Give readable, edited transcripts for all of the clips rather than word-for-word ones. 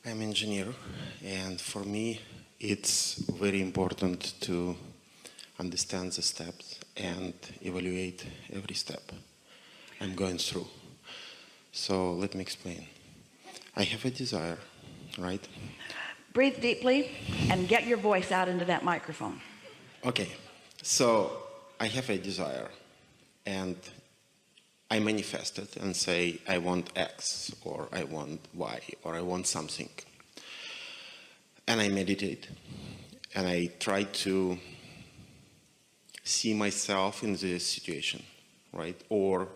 I'm an engineer, and for me, it's very important to understand the steps and evaluate every step I'm going through. So let me explain. I have a desire, right? Breathe deeply and get your voice out into that microphone. Okay, so I have a desire, and I manifest it and say, I want X, or I want Y, or I want something. And I meditate, and I try to see myself in this situation, right? Or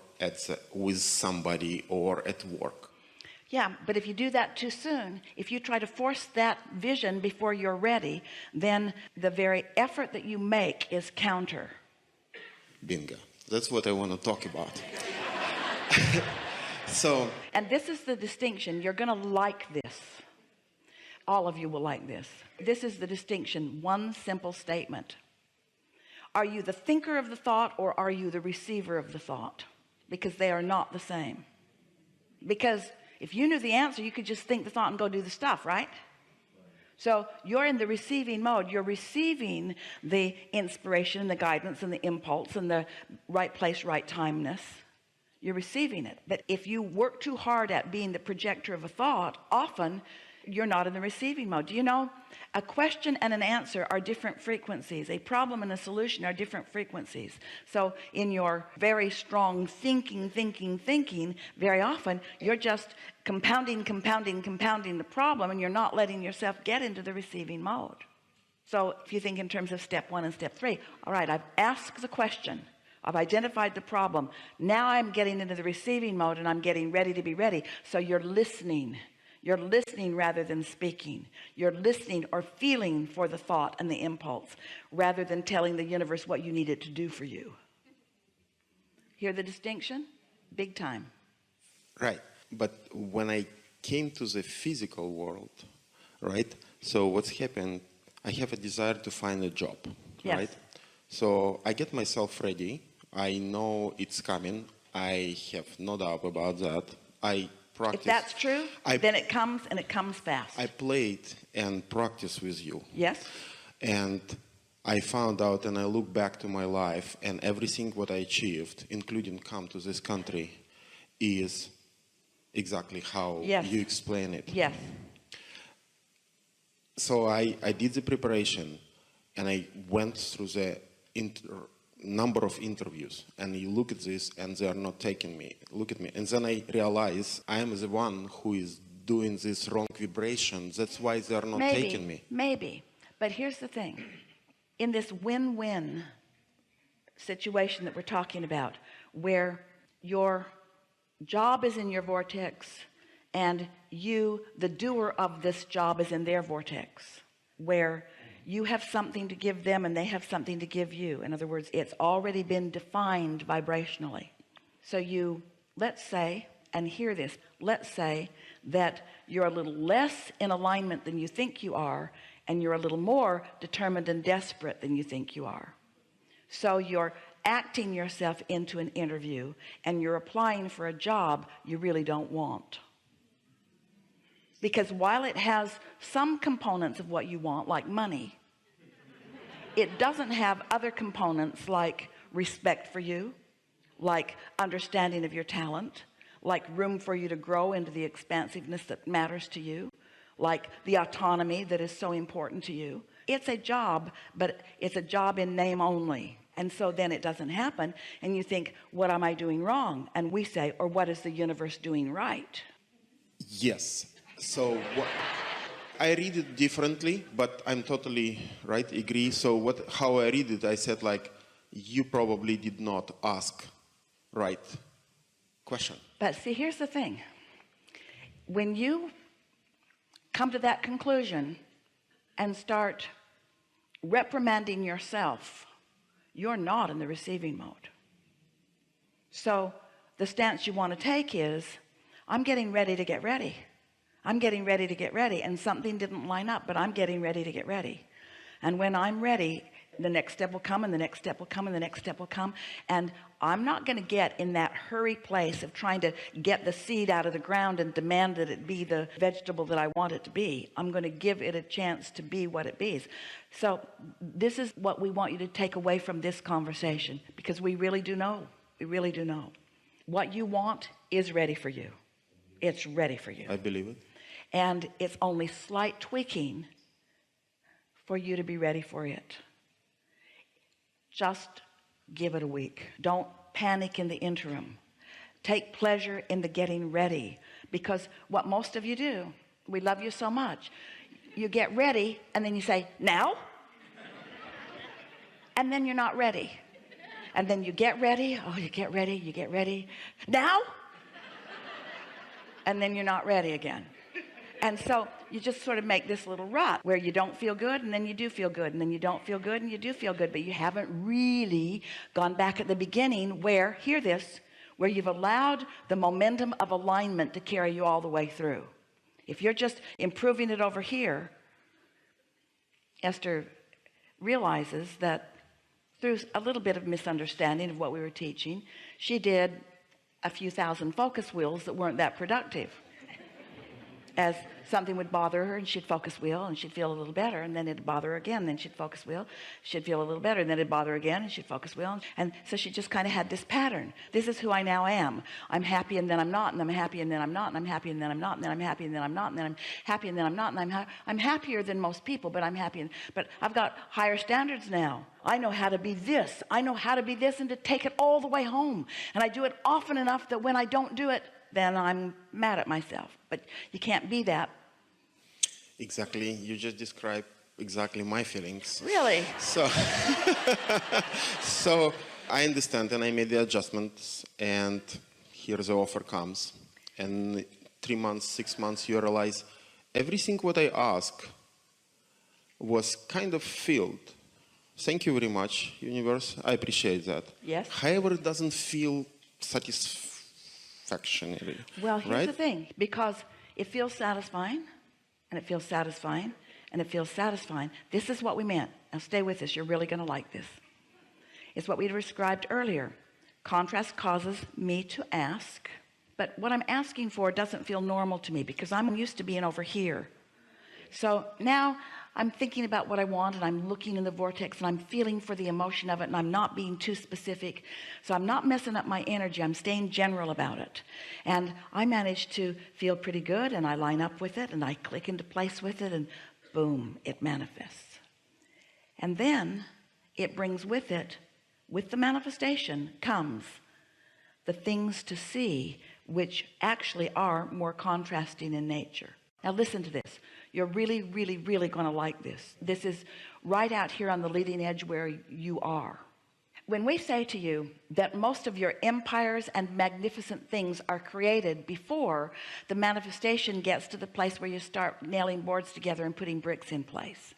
with somebody, or at work. Yeah, but if you do that too soon, if you try to force that vision before you're ready, then the very effort that you make is counter. Bingo. That's what I want to talk about. And this is the distinction. You're going to like this. All of you will like this. This is the distinction. One simple statement. Are you the thinker of the thought, or are you the receiver of the thought? Because they are not the same. Because if you knew the answer, you could just think the thought and go do the stuff, right? So you're in the receiving mode. You're receiving the inspiration and the guidance and the impulse and the right place, right timeness. You're receiving it. But if you work too hard at being the projector of a thought, often you're not in the receiving mode. Do you know, a question and an answer are different frequencies. A problem and a solution are different frequencies. So in your very strong thinking, very often you're just compounding the problem, and you're not letting yourself get into the receiving mode. So if you think in terms of step 1 and step 3, all right, I've asked the question, I've identified the problem, now I'm getting into the receiving mode, and I'm getting ready to be ready. So you're listening rather than speaking. You're listening or feeling for the thought and the impulse, rather than telling the universe what you need it to do for you. Hear the distinction? Big time. Right. But when I came to the physical world, right? So what's happened, I have a desire to find a job, yes. Right? So I get myself ready. I know it's coming. I have no doubt about that. I practice. If that's true, then it comes, and it comes fast. I played and practice with you. Yes. And I found out, and I look back to my life, and everything what I achieved, including come to this country, is exactly how yes. you explain it. Yes. So I did the preparation, and I went through the number of interviews, and you look at this, and they are not taking me. Look at me. And then I realize I am the one who is doing this wrong vibration. That's why they are not taking me. Maybe. But here's the thing. In this win-win situation that we're talking about, where your job is in your vortex, and you, the doer of this job, is in their vortex, where you have something to give them and they have something to give you. In other words, it's already been defined vibrationally. So you, let's say, and hear this, let's say that you're a little less in alignment than you think you are, and you're a little more determined and desperate than you think you are. So you're acting yourself into an interview, and you're applying for a job you really don't want. Because while it has some components of what you want, like money, it doesn't have other components like respect for you, like understanding of your talent, like room for you to grow into the expansiveness that matters to you, like the autonomy that is so important to you. It's a job, but it's a job in name only. And so then it doesn't happen, and you think, what am I doing wrong? And we say, or what is the universe doing right? Yes. So I read it differently, but I'm totally right, agree. So how I read it, I said, like, you probably did not ask right question. But see, here's the thing. When you come to that conclusion and start reprimanding yourself, you're not in the receiving mode. So the stance you want to take is, I'm getting ready to get ready. I'm getting ready to get ready, and something didn't line up, but I'm getting ready to get ready. And when I'm ready, The next step will come, and the next step will come, and the next step will come. And I'm not going to get in that hurry place of trying to get the seed out of the ground and demand that it be the vegetable that I want it to be. I'm going to give it a chance to be what it be. So this is what we want you to take away from this conversation, because we really do know. We really do know. What you want is ready for you. It's ready for you. I believe it. And it's only slight tweaking for you to be ready for it. Just give it a week. Don't panic in the interim. Take pleasure in the getting ready, because what most of you do, we love you so much, you get ready and then you say, now? And then you're not ready. And then you get ready. Oh, you get ready. Now? And then you're not ready again. And so you just sort of make this little rut where you don't feel good, and then you do feel good, and then you don't feel good, and you do feel good, but you haven't really gone back at the beginning where, hear this, where you've allowed the momentum of alignment to carry you all the way through. If you're just improving it over here, Esther realizes that through a little bit of misunderstanding of what we were teaching, she did a few thousand focus wheels that weren't that productive. As something would bother her, and she'd focus wheel, and she'd feel a little better, and then it'd bother her again, then she'd focus wheel, she'd feel a little better, and then it'd bother her again, and she'd focus wheel. And so she just kind of had this pattern. This is who I now am. I'm happy, and then I'm not, and I'm happy, and then I'm not, and I'm happy, and then I'm not, and then I'm happy, and then I'm not, and then I'm happy, and then I'm not, and I'm happier than most people, but I'm happy. But I've got higher standards now. I know how to be this. I know how to be this, and to take it all the way home. And I do it often enough that when I don't do it, then I'm mad at myself. But you can't be that. Exactly. You just described exactly my feelings. Really? So, so I understand, and I made the adjustments, and here the offer comes. And 3 months, 6 months, you realize everything what I asked was kind of filled. Thank you very much, universe. I appreciate that. Yes. However, it doesn't feel satisfactory. Well, here's right? the thing, because it feels satisfying, and it feels satisfying, and it feels satisfying. This is what we meant. Now stay with us. You're really going to like this. It's what we described earlier. Contrast causes me to ask, but what I'm asking for doesn't feel normal to me, because I'm used to being over here. So now I'm thinking about what I want, and I'm looking in the vortex, and I'm feeling for the emotion of it, and I'm not being too specific. So I'm not messing up my energy. I'm staying general about it. And I manage to feel pretty good, and I line up with it, and I click into place with it, and boom, it manifests. And then it brings with it, with the manifestation comes the things to see, which actually are more contrasting in nature. Now listen to this. You're really, really, really going to like this. This is right out here on the leading edge where you are. When we say to you that most of your empires and magnificent things are created before the manifestation gets to the place where you start nailing boards together and putting bricks in place,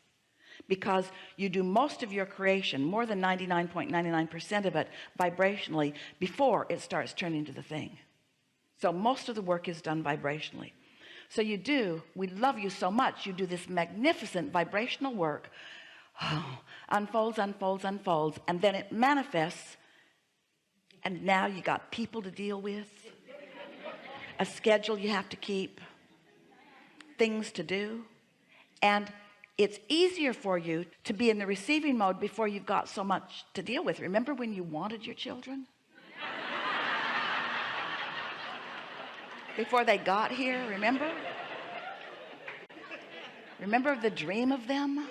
because you do most of your creation, more than 99.99% of it, vibrationally before it starts turning to the thing. So most of the work is done vibrationally. So you do, we love you so much, you do this magnificent vibrational work, unfolds, unfolds, unfolds, and then it manifests, and now you got people to deal with, a schedule you have to keep, things to do, and it's easier for you to be in the receiving mode before you've got so much to deal with. Remember when you wanted your children? Before they got here, remember? Remember the dream of them?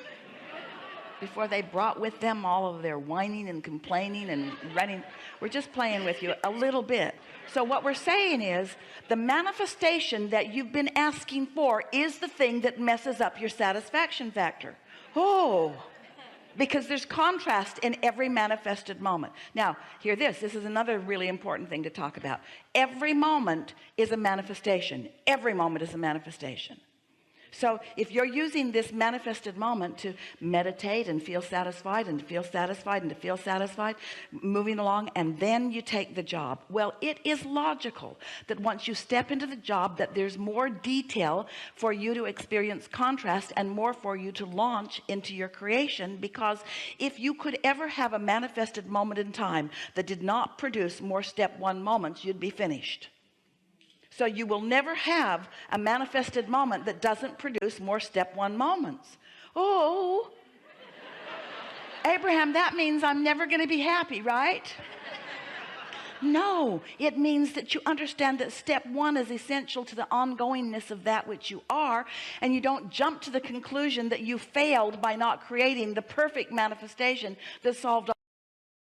Before they brought with them all of their whining and complaining and running. We're just playing with you a little bit. So what we're saying is the manifestation that you've been asking for is the thing that messes up your satisfaction factor. Oh, because there's contrast in every manifested moment. Now, hear this. This is another really important thing to talk about. Every moment is a manifestation. Every moment is a manifestation. So if you're using this manifested moment to meditate and feel satisfied and to feel satisfied and to feel satisfied, moving along, and then you take the job, well, it is logical that once you step into the job that there's more detail for you to experience contrast and more for you to launch into your creation. Because if you could ever have a manifested moment in time that did not produce more step one moments, you'd be finished. So you will never have a manifested moment that doesn't produce more step one moments. Oh, Abraham, that means I'm never going to be happy, right? No, it means that you understand that step one is essential to the ongoingness of that which you are, and you don't jump to the conclusion that you failed by not creating the perfect manifestation that solved